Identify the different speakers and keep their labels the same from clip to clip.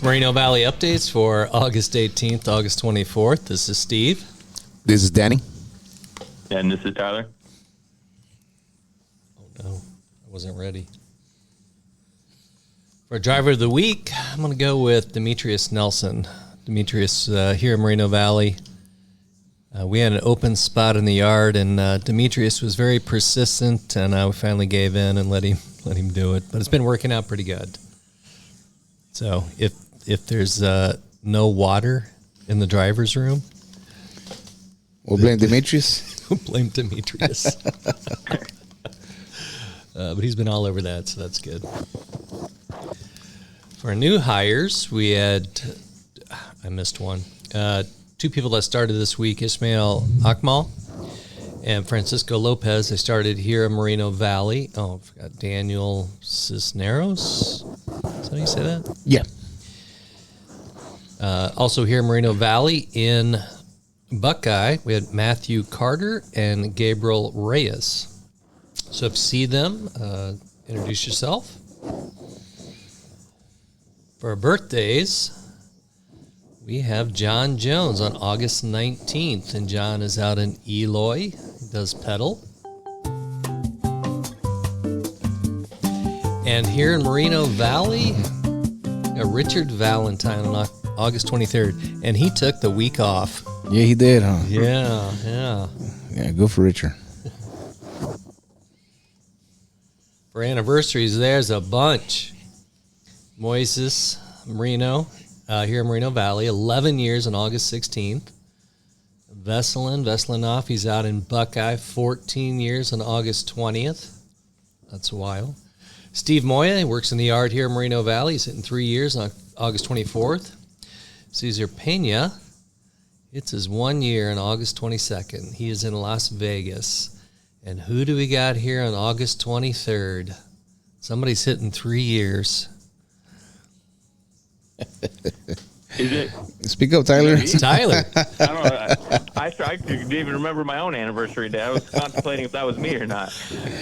Speaker 1: Moreno Valley updates for August 18th, August 24th. This is Steve.
Speaker 2: This is Danny.
Speaker 3: And this is Tyler.
Speaker 1: Oh, no. I wasn't ready. For driver of the week, I'm going to go with Demetrius Nelson. Demetrius here in Moreno Valley. We had an open spot in the yard, and Demetrius was very persistent, and we finally gave in and let him do it. But it's been working out pretty good. So if there's no water in the driver's room,
Speaker 2: we'll blame Demetrius.
Speaker 1: We'll blame Demetrius. But he's been all over that, so that's good. For new hires, we had, I missed one, two people that started this week, Ismail Akmal and Francisco Lopez. They started here in Moreno Valley. Oh, I forgot Daniel Cisneros. Is that how you say that?
Speaker 2: Yeah.
Speaker 1: Also here in Moreno Valley in Buckeye, we had Matthew Carter and Gabriel Reyes. So if you see them, introduce yourself. For our birthdays, we have John Jones on August 19th, and John is out in Eloy. He does pedal. And here in Moreno Valley, Richard Valentine on August 23rd, and he took the week off.
Speaker 2: Yeah, he did, huh?
Speaker 1: Yeah.
Speaker 2: Yeah, go for Richard.
Speaker 1: For anniversaries, there's a bunch. Moises Moreno, here in Moreno Valley, 11 years on August 16th. Veselinoff, he's out in Buckeye, 14 years on August 20th. That's a while. Steve Moya, he works in the yard here in Moreno Valley. He's hitting 3 years on August 24th. Cesar Pena, it's his 1 year on August 22nd. He is in Las Vegas. And who do we got here on August 23rd? Somebody's hitting 3 years.
Speaker 3: Is it?
Speaker 2: Speak up, Tyler.
Speaker 1: It's Tyler.
Speaker 3: I don't know. I didn't even remember my own anniversary day. I was contemplating if that was me or not.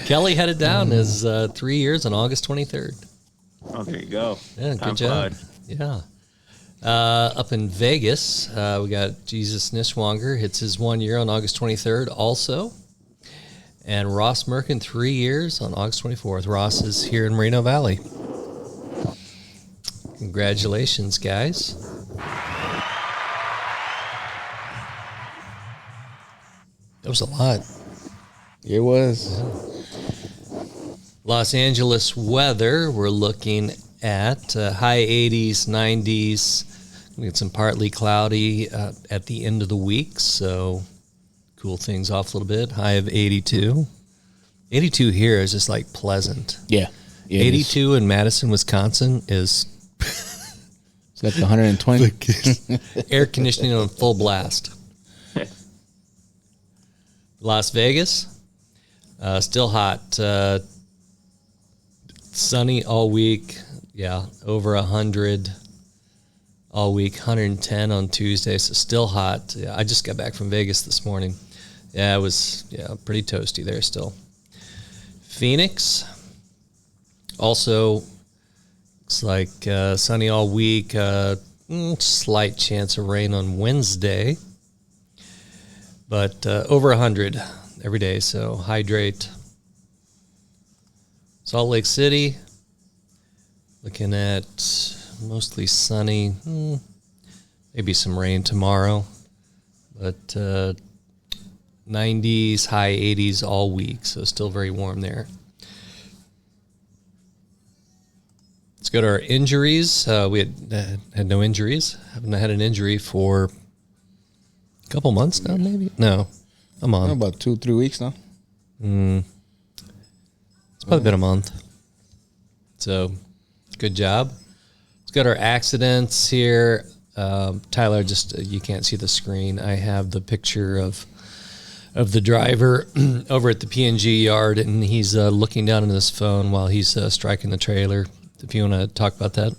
Speaker 1: Kelly had it down as 3 years on August 23rd.
Speaker 3: Oh, there you go.
Speaker 1: Yeah,
Speaker 3: Time
Speaker 1: good job.
Speaker 3: flies.
Speaker 1: Yeah. Up in Vegas, we got Jesus Nishwanger. Hits his 1 year on August 23rd also. And Ross Merkin, 3 years on August 24th. Ross is here in Moreno Valley. Congratulations, guys. That was a lot.
Speaker 2: It was.
Speaker 1: Los Angeles weather, we're looking at high 80s, 90s. We get some partly cloudy at the end of the week, so cool things off a little bit. High of 82. 82 here is just like pleasant.
Speaker 2: Yeah.
Speaker 1: 82 in Madison, Wisconsin is
Speaker 2: It's like 120.
Speaker 1: air conditioning on full blast. Las Vegas, still hot. Sunny all week. Yeah, over 100 all week. 110 on Tuesday, so still hot. Yeah, I just got back from Vegas this morning. Yeah, it was pretty toasty there still. Phoenix, also looks like sunny all week. Slight chance of rain on Wednesday, but over 100 every day, so hydrate. Salt Lake City, looking at mostly sunny, maybe some rain tomorrow, but 90s, high 80s all week, so still very warm there. Let's go to our injuries. We had no injuries. Haven't had an injury for a couple months now, maybe? No, a month.
Speaker 2: About 2-3 weeks now.
Speaker 1: It's probably been a month. So, good job. Let's go to our accidents here. Tyler, just you can't see the screen. I have the picture of the driver over at the P&G yard, and he's looking down at his phone while he's striking the trailer. If you want to talk about that.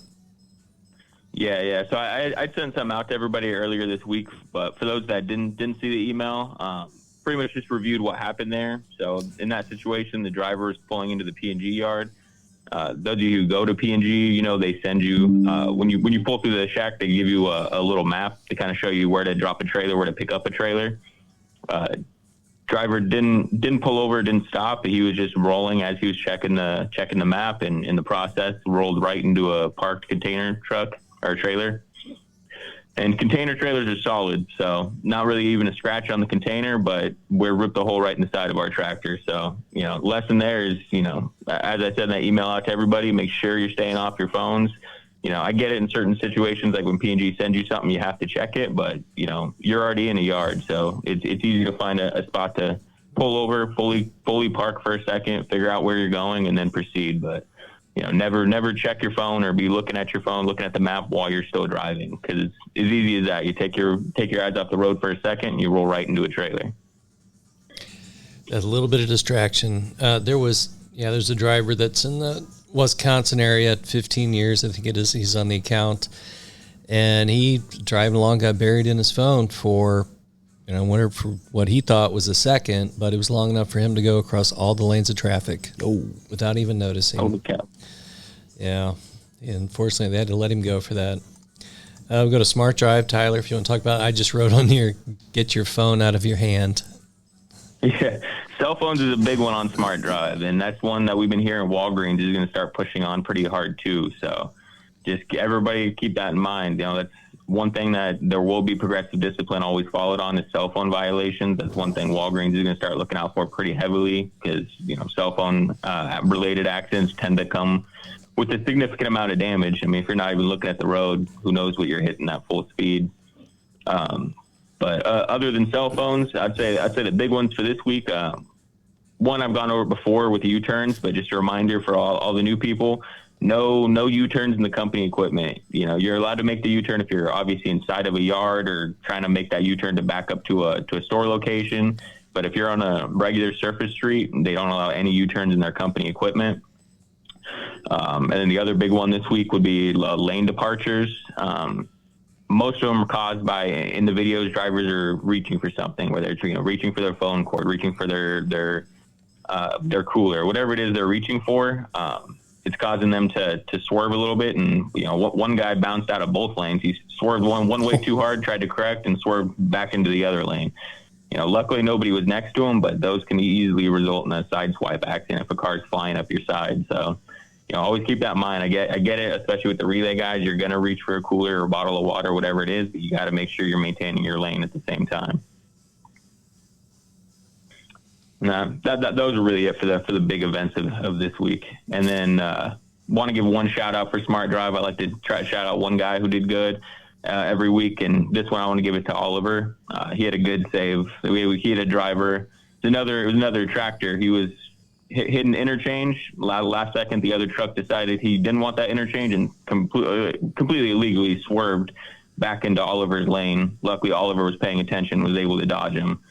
Speaker 3: Yeah. So I sent something out to everybody earlier this week, but for those that didn't see the email, pretty much just reviewed what happened there. So in that situation, the driver is pulling into the P&G yard. Those of you who go to P&G, they send you when you pull through the shack, they give you a little map to kind of show you where to drop a trailer, where to pick up a trailer. Driver didn't pull over, didn't stop. He was just rolling as he was checking the map, and in the process rolled right into a parked container truck or trailer. And container trailers are solid, so not really even a scratch on the container, but we're ripped a hole right in the side of our tractor. So, lesson there is, as I said in that email out to everybody, make sure you're staying off your phones. I get it in certain situations, like when P&G sends you something, you have to check it, but, you're already in a yard, so it's easy to find a spot to pull over, fully park for a second, figure out where you're going, and then proceed. But, never check your phone or be looking at your phone, looking at the map while you're still driving, because it's as easy as that. You take your eyes off the road for a second, and you roll right into a trailer.
Speaker 1: A little bit of distraction. There's a driver that's in the Wisconsin area at 15 years, I think it is. He's on the account, and he driving along got buried in his phone for, for what he thought was a second, but it was long enough for him to go across all the lanes of traffic without even noticing.
Speaker 3: Holy cow.
Speaker 1: Yeah. Unfortunately, they had to let him go for that. We go to Smart Drive. Tyler, if you want to talk about it, I just wrote on here, get your phone out of your hand.
Speaker 3: Yeah, cell phones is a big one on Smart Drive, and that's one that we've been hearing Walgreens is going to start pushing on pretty hard too. So just everybody keep that in mind. That's one thing that there will be progressive discipline always followed on is cell phone violations. That's one thing Walgreens is going to start looking out for pretty heavily, because, cell phone related accidents tend to come with a significant amount of damage. I mean, if you're not even looking at the road, who knows what you're hitting at full speed. But other than cell phones, I'd say the big ones for this week. One I've gone over before with the U-turns, but just a reminder for all the new people: no U-turns in the company equipment. You're allowed to make the U-turn if you're obviously inside of a yard or trying to make that U-turn to back up to a store location. But if you're on a regular surface street, they don't allow any U-turns in their company equipment. And then the other big one this week would be lane departures. Most of them are caused by, in the videos, drivers are reaching for something, whether it's reaching for their phone cord, reaching for their cooler, whatever it is they're reaching for. It's causing them to swerve a little bit, and one guy bounced out of both lanes. He swerved one way too hard, tried to correct, and swerved back into the other lane. Luckily nobody was next to him, but those can easily result in a side swipe accident if a car's flying up your side. So always keep that in mind. I get it, especially with the relay guys. You're going to reach for a cooler or a bottle of water, whatever it is, but you got to make sure you're maintaining your lane at the same time. Those are really it for the big events of this week. And then want to give one shout out for Smart Drive. I like to try to shout out one guy who did good every week, and this one I want to give it to Oliver. He had a good save. He had a driver. It was another tractor. He was hit an interchange. Last second, the other truck decided he didn't want that interchange and completely illegally swerved back into Oliver's lane. Luckily, Oliver was paying attention, was able to dodge him.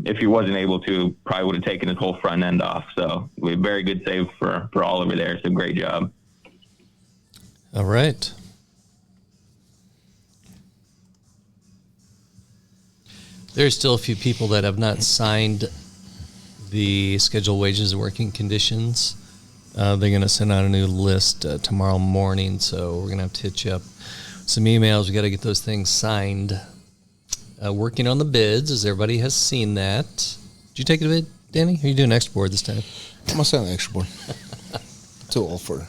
Speaker 3: If he wasn't able to, probably would have taken his whole front end off. So we had a very good save for Oliver there. So great job.
Speaker 1: All right. There's still a few people that have not signed the scheduled wages and working conditions. They're going to send out a new list tomorrow morning, so we're going to have to hit you up some emails. We got to get those things signed. Working on the bids, as everybody has seen that. Did you take a bid, Danny? Or are you doing extra board this time?
Speaker 2: I'm going to send an extra board. Too old to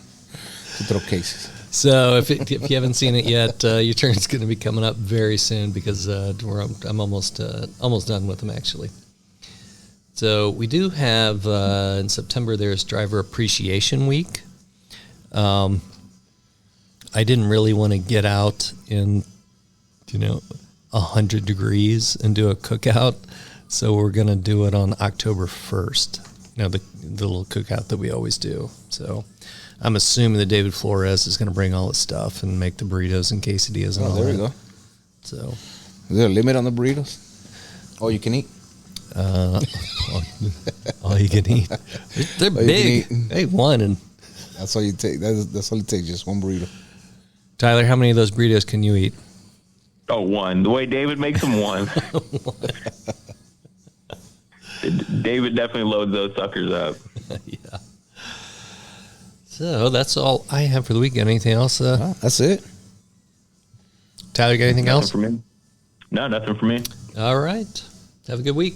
Speaker 2: throw cases.
Speaker 1: So if you haven't seen it yet, your turn's going to be coming up very soon, because I'm almost done with them, actually. So we do have in September, there's Driver Appreciation Week. I didn't really want to get out in 100 degrees and do a cookout, so we're going to do it on October 1st. The little cookout that we always do. So I'm assuming that David Flores is going to bring all his stuff and make the burritos and quesadillas and all
Speaker 2: there
Speaker 1: that.
Speaker 2: we go.
Speaker 1: So,
Speaker 2: is there a limit on the burritos? All you can eat?
Speaker 1: All you can eat. They're big. Hey, one, and
Speaker 2: that's all you take. That's all it takes, just one burrito.
Speaker 1: Tyler, how many of those burritos can you eat?
Speaker 3: Oh, one. The way David makes them, one. David definitely loads those suckers up.
Speaker 1: Yeah. So that's all I have for the weekend. Anything else?
Speaker 2: That's it.
Speaker 1: Tyler, you got anything
Speaker 3: Nothing
Speaker 1: else?
Speaker 3: for me. No, nothing for me.
Speaker 1: All right. Have a good week.